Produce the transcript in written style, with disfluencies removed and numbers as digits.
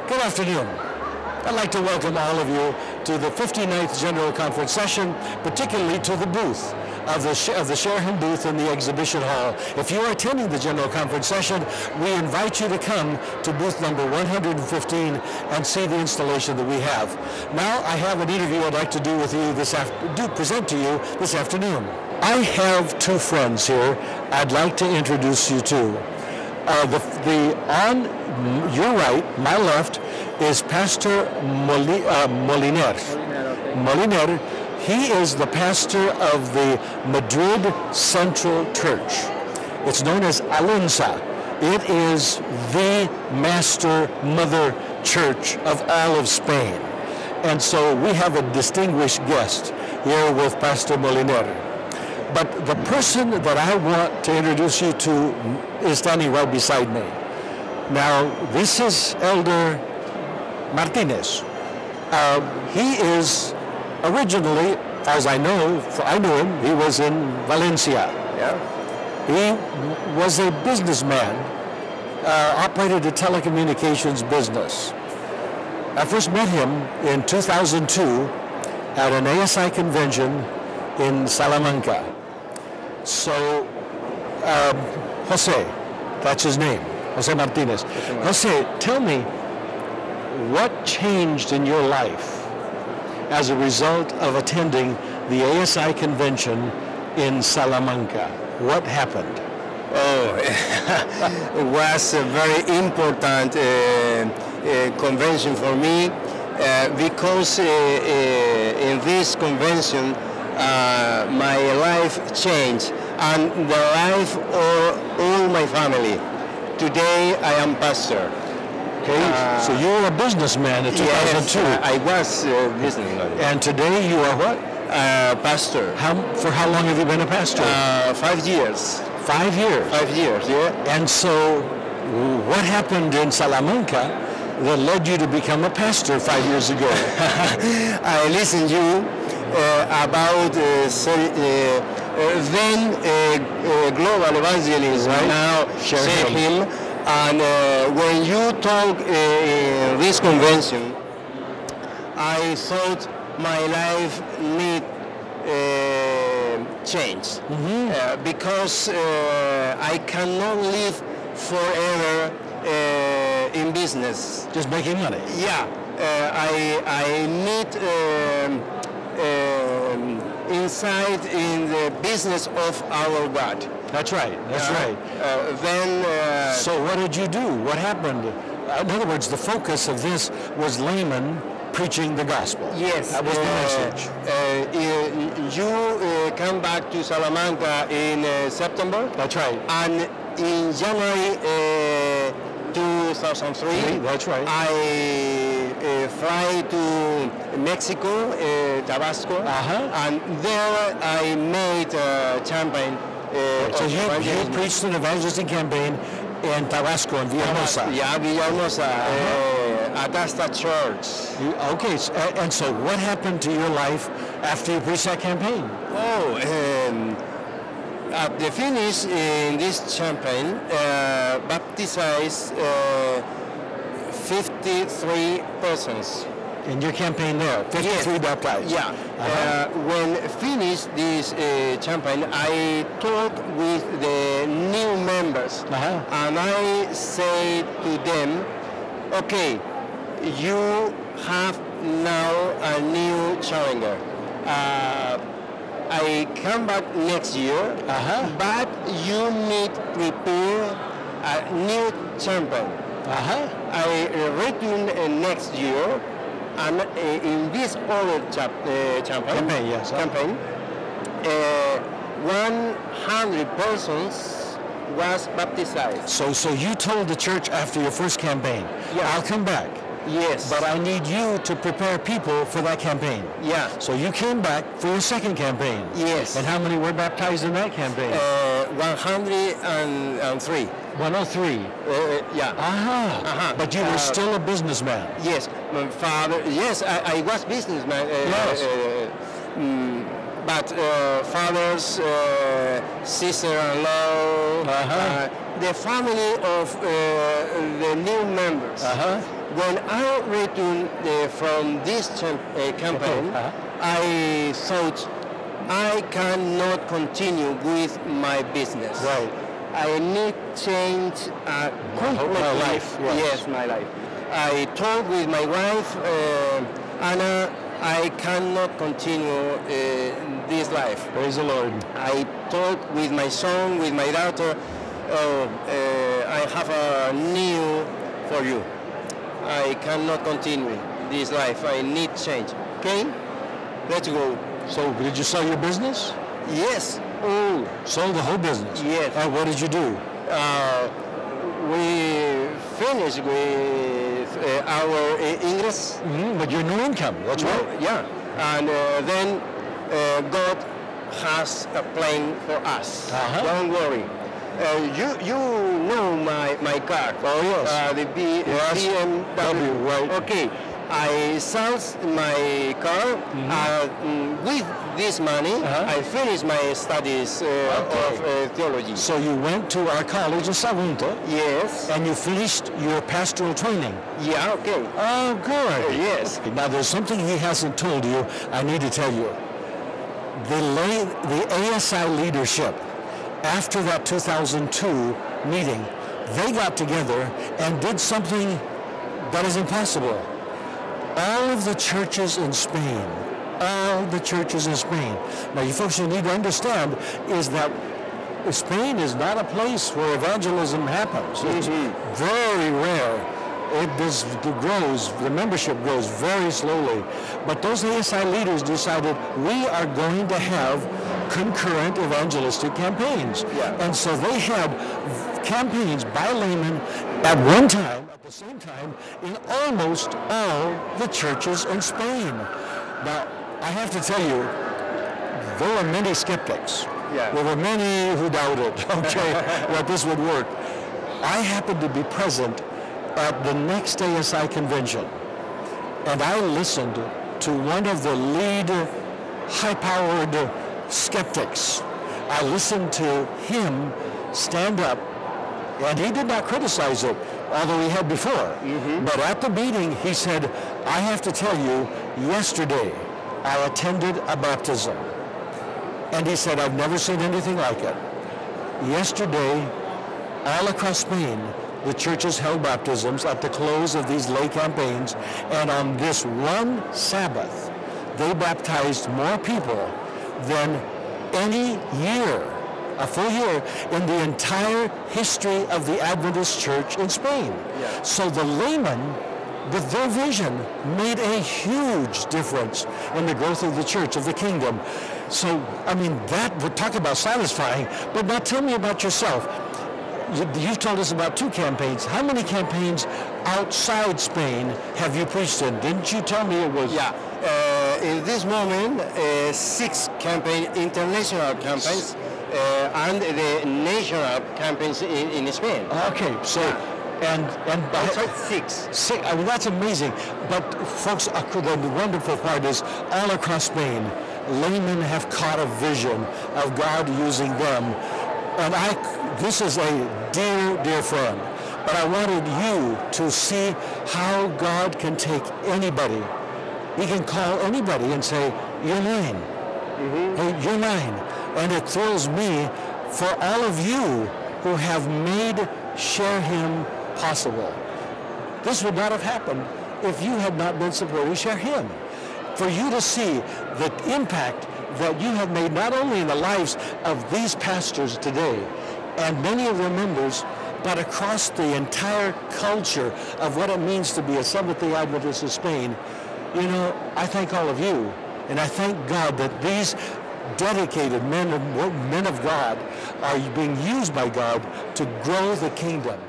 Good afternoon. I'd like to welcome all of you to the 59th General Conference session, particularly to the booth of the ShareHim booth in the exhibition hall. If you are attending the General Conference session, we invite you to come to booth number 115 and see the installation that we have. Now I have an interview I'd like to do with you present to you this afternoon. I have two friends here I'd like to introduce you to. On your right, my left, is Pastor Moliner. Moliner, he is the pastor of the Madrid Central Church. It's known as Alianza. It is the master mother church of all of Spain. And so we have a distinguished guest here with Pastor Moliner. But the person that I want to introduce you to is standing right beside me. Now, this is Elder Martinez. He is originally, as I knew him, he was in Valencia. Yeah. He was a businessman, operated a telecommunications business. I first met him in 2002 at an ASI convention in Salamanca. So, Jose, that's his name, Jose Martinez. Jose, tell me, what changed in your life as a result of attending the ASI convention in Salamanca? What happened? Oh, it was a very important convention for me because in this convention my life changed and the life of all my family. Today I am pastor. Okay, so you were a businessman in 2002. Yes, I was a businessman. And today you are what? Pastor. For how long have you been a pastor? 5 years. 5 years? 5 years, yeah. And so what happened in Salamanca that led you to become a pastor 5 years ago? I listened to you about then global evangelism, right. Now ShareHim. And when you talk in this convention, I thought my life need change because I cannot live forever in business. Just making money? Yeah, I need insight in the business of our God. That's right, that's right. So what did you do? What happened? In other words, the focus of this was laymen preaching the gospel. Yes. That was the message. You come back to Salamanca in September. That's right. And in January 2003, that's right. I fly to Mexico, Tabasco, and there I made a campaign. So you preached an evangelistic campaign in Tabasco, in Villahermosa. Yeah, Villahermosa, at that church. Okay, and so what happened to your life after you preached that campaign? Oh, at the finish in this campaign, baptized 53 persons. In your campaign there, 53 baptized? Yeah. When finished this campaign, I talked with the new members, and I say to them, okay, you have now a new challenger. I come back next year, but you need to prepare a new champion. I return next year. And in this other campaign, 100 persons was baptized. So you told the church after your first campaign, I'll come back. Yes. But I need you to prepare people for that campaign. Yeah. So you came back for your second campaign. Yes. And how many were baptized in that campaign? 103. 103. Yeah. But you were still a businessman. Yes. My father. Yes, I was businessman. Yes. But fathers, sister-in-law, the family of the new members, When I returned from this campaign, I thought I cannot continue with my business. Right. I need change completely. My life. Yes, my life. I talked with my wife, Anna. I cannot continue this life. Praise the Lord. I talked with my son, with my daughter. I have a new for you. I cannot continue this life. I need change. Okay? Let's go. So, did you sell your business? Yes. Oh, sold the whole business? Yes. And what did you do? We finished with our English. But your new income, that's right. Yeah. And then God has a plan for us. Don't worry. You know my car. Oh, yes. The BMW. Right. Okay. I sold my car. With this money, I finished my studies of theology. So you went to our college in Sagunto. Yes. And you finished your pastoral training. Yeah, okay. Oh, good. Yes. Now, there's something he hasn't told you. I need to tell you. The ASI leadership, after that 2002 meeting, they got together and did something that is impossible. All of the churches in Spain, now you folks, you need to understand is that Spain is not a place where evangelism happens. It's very rare. The membership grows very slowly. But those ASI leaders decided we are going to have concurrent evangelistic campaigns. Yeah. And so they had campaigns by laymen at one time, at the same time, in almost all the churches in Spain. Now, I have to tell you, there were many skeptics. Yeah. There were many who doubted, that this would work. I happened to be present at the next ASI convention, and I listened to one of the lead high-powered skeptics. I listened to him stand up, and he did not criticize it, although he had before. But at the meeting, he said, I have to tell you, yesterday I attended a baptism. And he said, I've never seen anything like it. Yesterday, all across Spain, the churches held baptisms at the close of these lay campaigns, and on this one Sabbath, they baptized more people than any year, a full year, in the entire history of the Adventist Church in Spain. Yeah. So the laymen, with their vision, made a huge difference in the growth of the church, of the kingdom. So, I mean, that would talk about satisfying, but now tell me about yourself. You've told us about 2 campaigns. How many campaigns outside Spain have you preached in? Didn't you tell me it was? Yeah. In this moment, 6 international campaigns, and the national campaigns in Spain. Okay, so and outside 6. I mean, that's amazing. But folks, the wonderful part is all across Spain, laymen have caught a vision of God using them. And this is a dear, dear friend. But I wanted you to see how God can take anybody. He can call anybody and say, you're mine. Hey, you're mine. And it thrills me for all of you who have made ShareHim possible. This would not have happened if you had not been supporting ShareHim. For you to see the impact that you have made not only in the lives of these pastors today and many of their members, but across the entire culture of what it means to be a Seventh-day Adventist of Spain. You know, I thank all of you, and I thank God that these dedicated men of God are being used by God to grow the kingdom.